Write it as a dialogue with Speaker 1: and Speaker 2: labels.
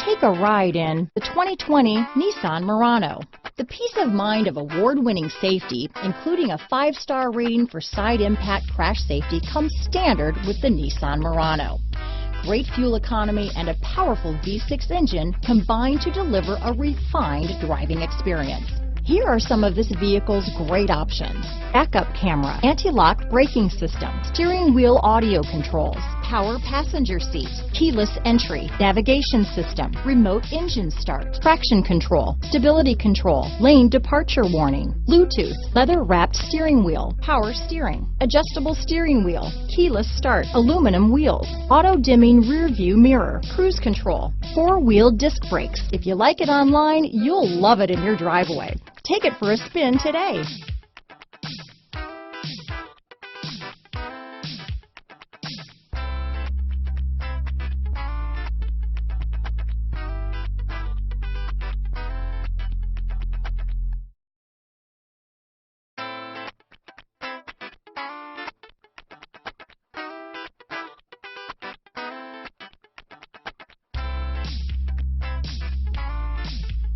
Speaker 1: Take a ride in the 2020 Nissan Murano. The peace of mind of award-winning safety, including a 5-star rating for side impact crash safety, comes standard with the Nissan Murano. Great fuel economy and a powerful V6 engine combine to deliver a refined driving experience. Here are some of this vehicle's great options: backup camera, anti-lock braking system, steering wheel audio controls, power passenger seat, keyless entry, navigation system, remote engine start, traction control, stability control, lane departure warning, Bluetooth, leather-wrapped steering wheel, power steering, adjustable steering wheel, keyless start, aluminum wheels, auto-dimming rear-view mirror, cruise control, 4-wheel disc brakes. If you like it online, you'll love it in your driveway. Take it for a spin today.